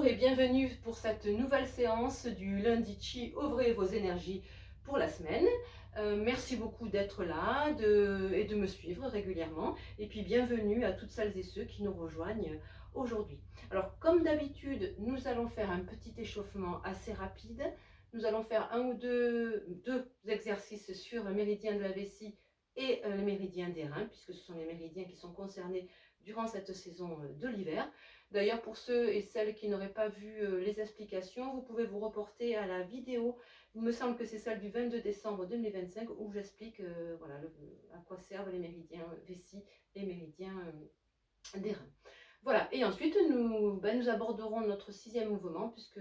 Bonjour et bienvenue pour cette nouvelle séance du lundi Chi. Ouvrez vos énergies pour la semaine. Merci beaucoup d'être là et de me suivre régulièrement. Et puis bienvenue à toutes celles et ceux qui nous rejoignent aujourd'hui. Alors comme d'habitude, nous allons faire un petit échauffement assez rapide. Nous allons faire un ou deux exercices sur le méridien de la vessie et le méridien des reins, puisque ce sont les méridiens qui sont concernés durant cette saison de l'hiver. D'ailleurs, pour ceux et celles qui n'auraient pas vu les explications, vous pouvez vous reporter à la vidéo, il me semble que c'est celle du 22 décembre 2025, où j'explique voilà, à quoi servent les méridiens vessie et méridiens des reins. Voilà, et ensuite nous aborderons notre sixième mouvement, puisque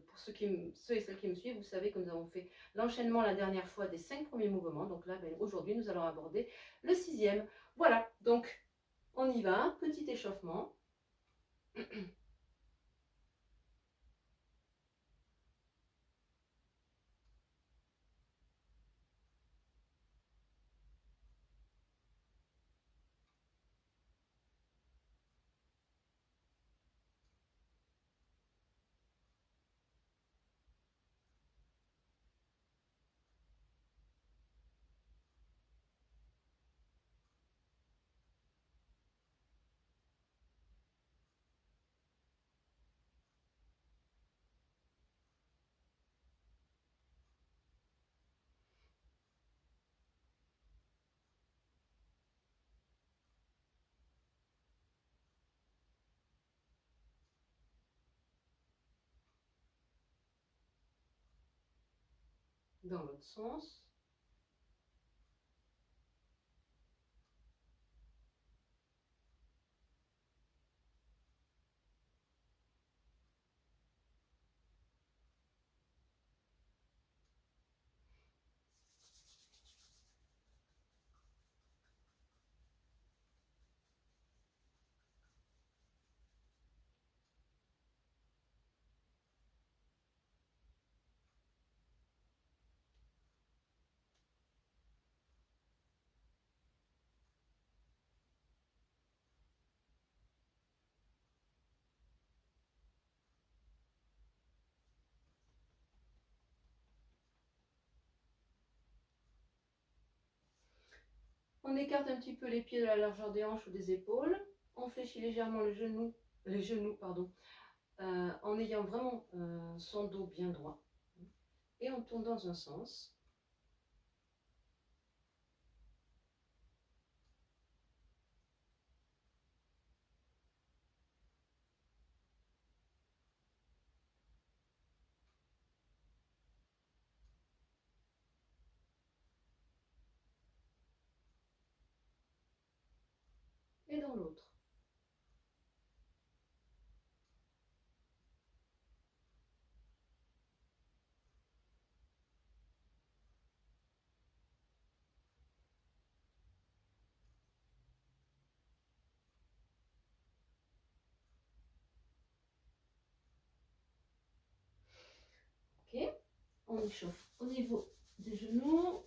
pour ceux et celles qui me suivent, vous savez que nous avons fait l'enchaînement la dernière fois des 5 premiers mouvements. Donc là, aujourd'hui, nous allons aborder le sixième. Voilà, donc on y va, petit échauffement. Dans l'autre sens. On écarte un petit peu les pieds de la largeur des hanches ou des épaules. On fléchit légèrement les genoux pardon, en ayant vraiment son dos bien droit. Et on tourne dans un sens. Et dans l'autre. Ok, on échauffe au niveau des genoux.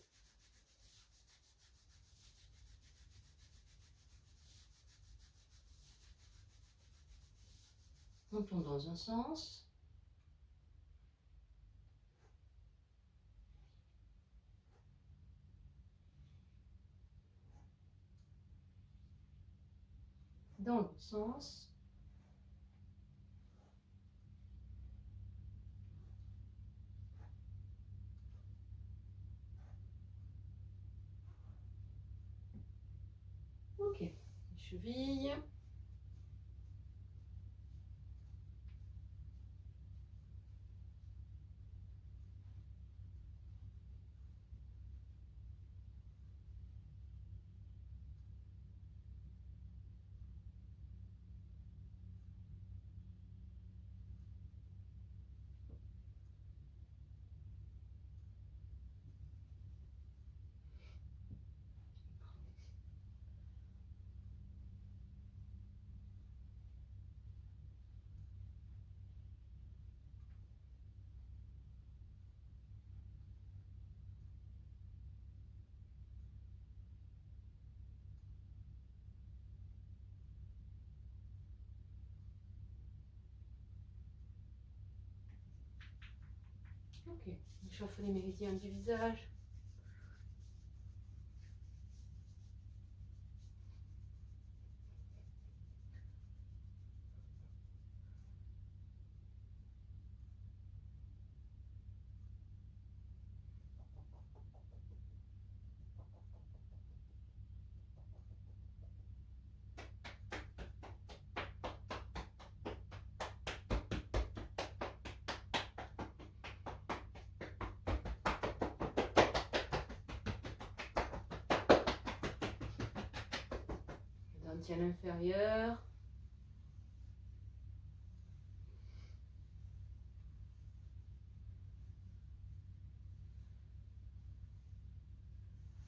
On tourne dans un sens. Dans l'autre sens. Ok, cheville. Ok, on chauffe les méridiens du visage. Dentielle inférieure.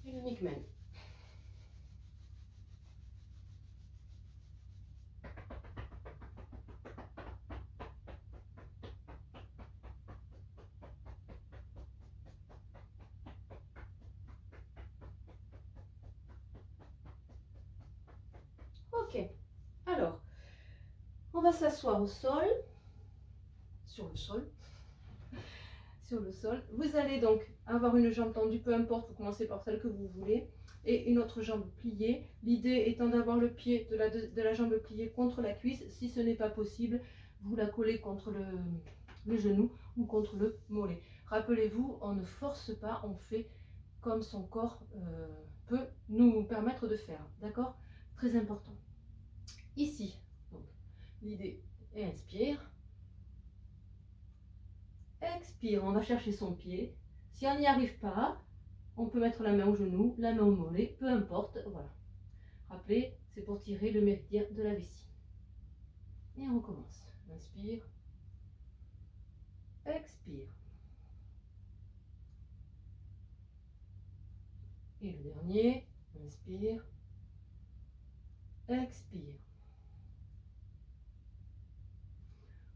Et le micmen. Ok, alors, on va s'asseoir au sol, sur le sol, sur le sol. Vous allez donc avoir une jambe tendue, peu importe, vous commencez par celle que vous voulez, et une autre jambe pliée. L'idée étant d'avoir le pied de la jambe pliée contre la cuisse. Si ce n'est pas possible, vous la collez contre le genou ou contre le mollet. Rappelez-vous, on ne force pas, on fait comme son corps peut nous permettre de faire. D'accord? Très important. Ici, donc, l'idée est inspire. Expire, on va chercher son pied. Si on n'y arrive pas, on peut mettre la main au genou, la main au mollet, peu importe. Voilà. Rappelez, c'est pour tirer le méridien de la vessie. Et on recommence. Inspire. Expire. Et le dernier. Inspire. Expire.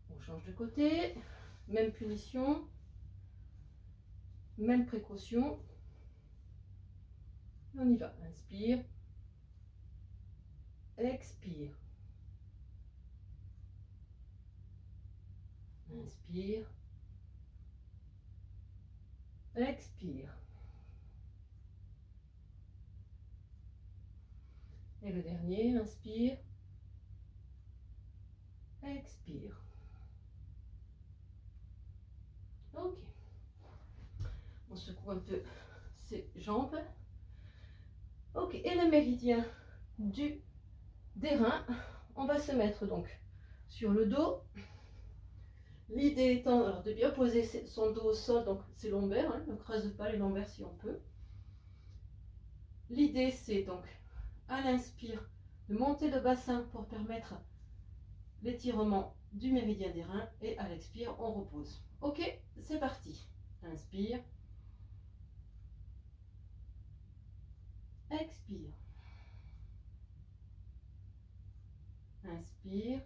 On change de côté. Même punition. Même précaution. On y va. Inspire. Expire. Inspire. Expire. Et le dernier, inspire. Expire. Ok. On secoue un peu ses jambes. Ok, et le méridien des reins, on va se mettre donc sur le dos. L'idée étant alors, de bien poser son dos au sol, donc ses lombaires, hein, ne creuse pas les lombaires si on peut. L'idée c'est donc à l'inspire de monter le bassin pour permettre l'étirement du méridien des reins et à l'expire on repose. Ok, c'est parti. Inspire. Expire. Inspire.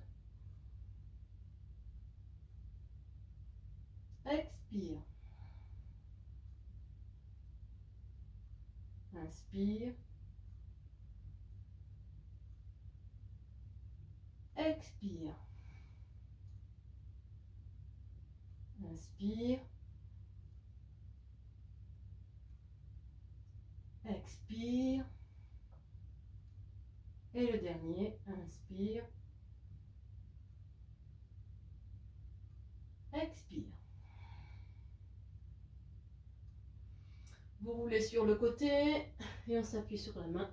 Expire. Inspire. Expire. Inspire. Expire. Et le dernier, inspire. Expire. Vous roulez sur le côté et on s'appuie sur la main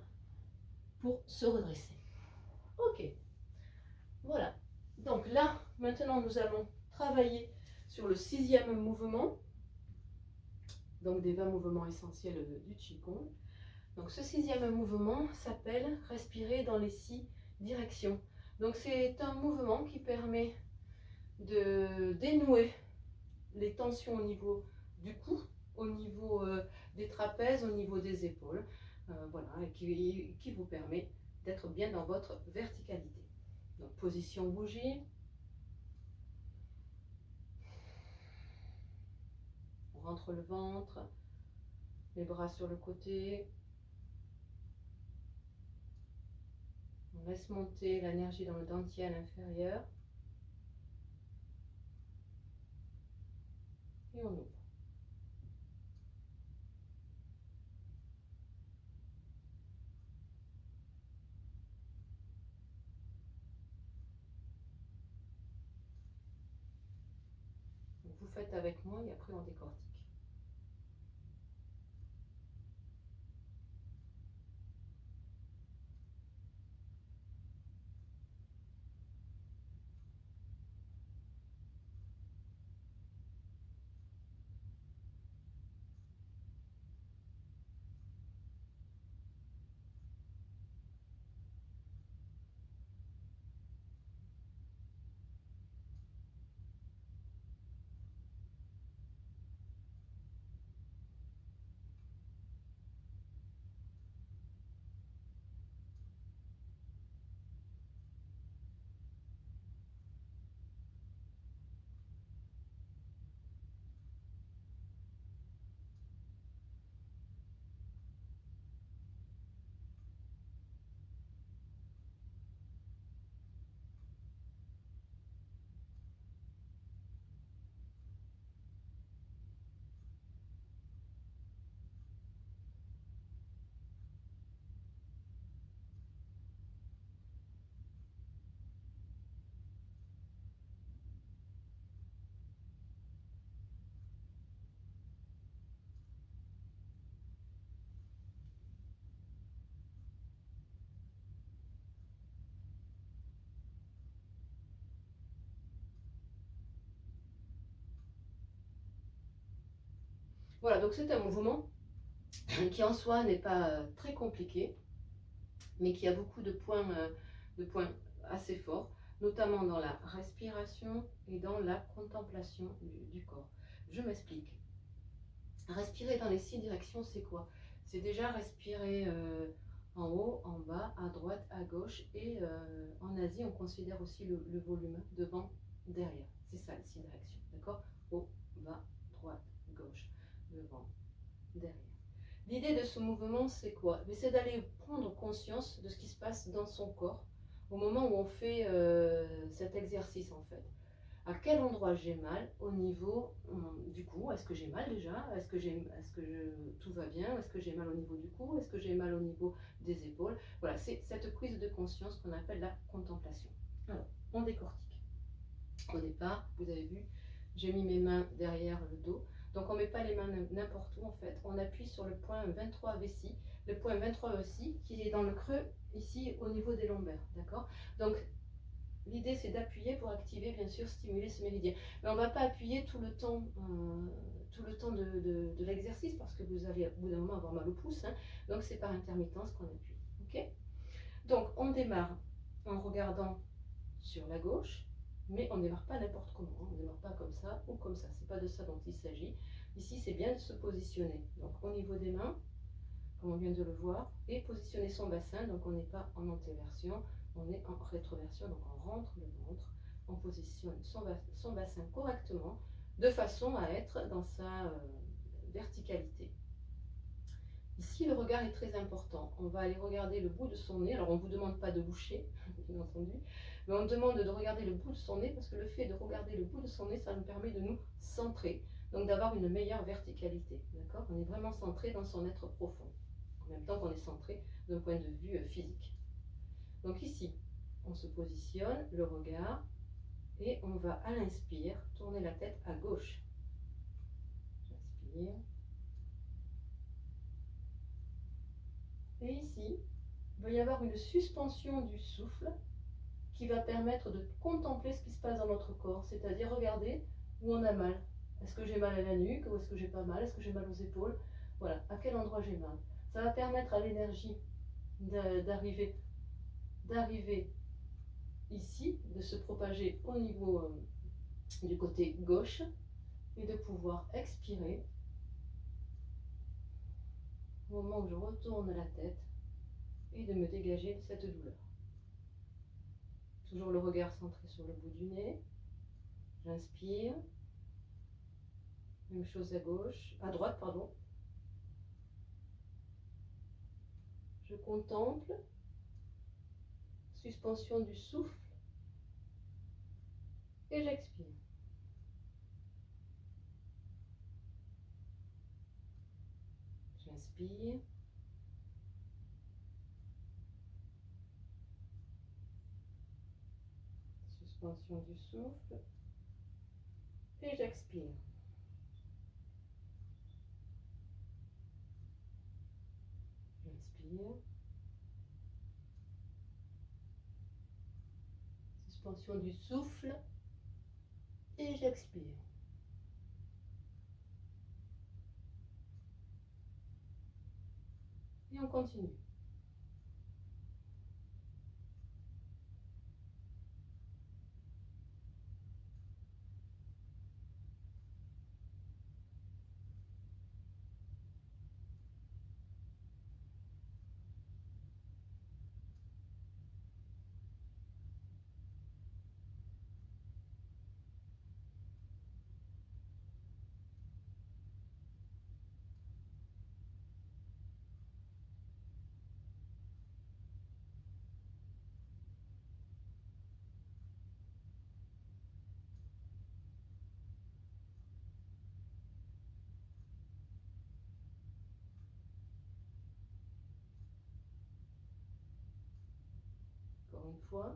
pour se redresser. Ok. Voilà. Donc là, maintenant, nous allons travailler sur le 6e mouvement. Donc des 20 mouvements essentiels du Qigong. Donc ce 6e mouvement s'appelle respirer dans les 6 directions. Donc c'est un mouvement qui permet de dénouer les tensions au niveau du cou, au niveau des trapèzes, au niveau des épaules, voilà, et qui vous permet d'être bien dans votre verticalité. Donc position bougie. On rentre le ventre, les bras sur le côté. On laisse monter l'énergie dans le dentier inférieur. Et on ouvre. vous faites avec moi et après on décortique. Voilà, donc c'est un mouvement qui en soi n'est pas très compliqué, mais qui a beaucoup de points assez forts, notamment dans la respiration et dans la contemplation du corps. Je m'explique. Respirer dans les 6 directions, c'est quoi? C'est déjà respirer en haut, en bas, à droite, à gauche, et en Asie, on considère aussi le volume devant, derrière. C'est ça les 6 directions, d'accord? Haut, bas, droite, gauche, devant, derrière. L'idée de ce mouvement, c'est quoi? C'est d'aller prendre conscience de ce qui se passe dans son corps au moment où on fait cet exercice en fait. À quel endroit j'ai mal au niveau du cou? Est-ce que j'ai mal déjà? Tout va bien? Est-ce que j'ai mal au niveau du cou? Est-ce que j'ai mal au niveau des épaules? Voilà, c'est cette prise de conscience qu'on appelle la contemplation. Alors, on décortique. Au départ, vous avez vu, j'ai mis mes mains derrière le dos. Donc on ne met pas les mains n'importe où en fait. On appuie sur le point 23 vessie. Le point 23 vessie qui est dans le creux ici au niveau des lombaires. D'accord? Donc l'idée c'est d'appuyer pour activer, bien sûr, stimuler ce méridien. Mais on ne va pas appuyer tout le temps de l'exercice parce que vous allez au bout d'un moment avoir mal au pouce. Hein. Donc c'est par intermittence qu'on appuie. Ok? Donc on démarre en regardant sur la gauche. Mais on ne démarre pas n'importe comment, on ne démarre pas comme ça ou comme ça, c'est pas de ça dont il s'agit. Ici, c'est bien de se positionner. Donc au niveau des mains, comme on vient de le voir, et positionner son bassin, donc on n'est pas en antéversion, on est en rétroversion, donc on rentre le ventre, on positionne son bassin correctement, de façon à être dans sa verticalité. Ici, le regard est très important. On va aller regarder le bout de son nez. Alors, on ne vous demande pas de boucher, bien entendu, mais on demande de regarder le bout de son nez parce que le fait de regarder le bout de son nez, ça nous permet de nous centrer, donc d'avoir une meilleure verticalité. D'accord? On est vraiment centré dans son être profond, en même temps qu'on est centré d'un point de vue physique. Donc ici, on se positionne, le regard, et on va à l'inspire tourner la tête à gauche. J'inspire. Et ici, il va y avoir une suspension du souffle qui va permettre de contempler ce qui se passe dans notre corps, c'est-à-dire regarder où on a mal. Est-ce que j'ai mal à la nuque ou est-ce que j'ai pas mal? Est-ce que j'ai mal aux épaules? Voilà, à quel endroit j'ai mal. Ça va permettre à l'énergie d'arriver ici, de se propager au niveau du côté gauche et de pouvoir expirer au moment où je retourne la tête et de me dégager de cette douleur. Toujours le regard centré sur le bout du nez. J'inspire. Même chose à gauche, à droite, pardon. Je contemple. Suspension du souffle. Et j'expire. J'inspire. Suspension du souffle. Et j'expire. Inspire. Suspension du souffle. Et j'expire. Et on continue. Encore une fois.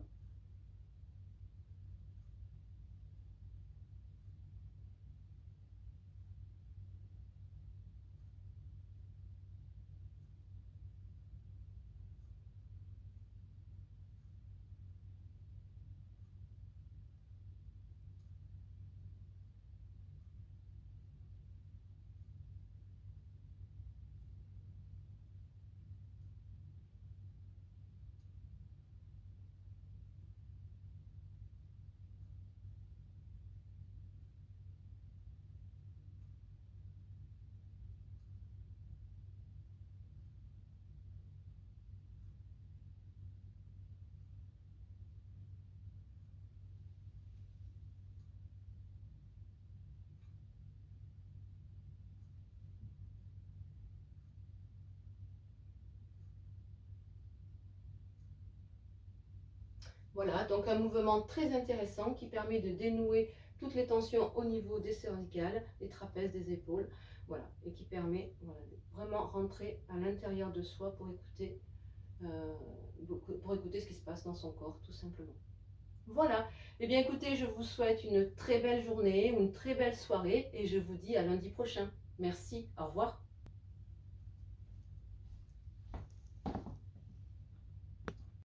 Voilà, donc un mouvement très intéressant qui permet de dénouer toutes les tensions au niveau des cervicales, des trapèzes, des épaules, voilà, et qui permet voilà, de vraiment rentrer à l'intérieur de soi euh, pour écouter ce qui se passe dans son corps, tout simplement. Voilà, et bien écoutez, je vous souhaite une très belle journée ou une très belle soirée et je vous dis à lundi prochain. Merci, au revoir.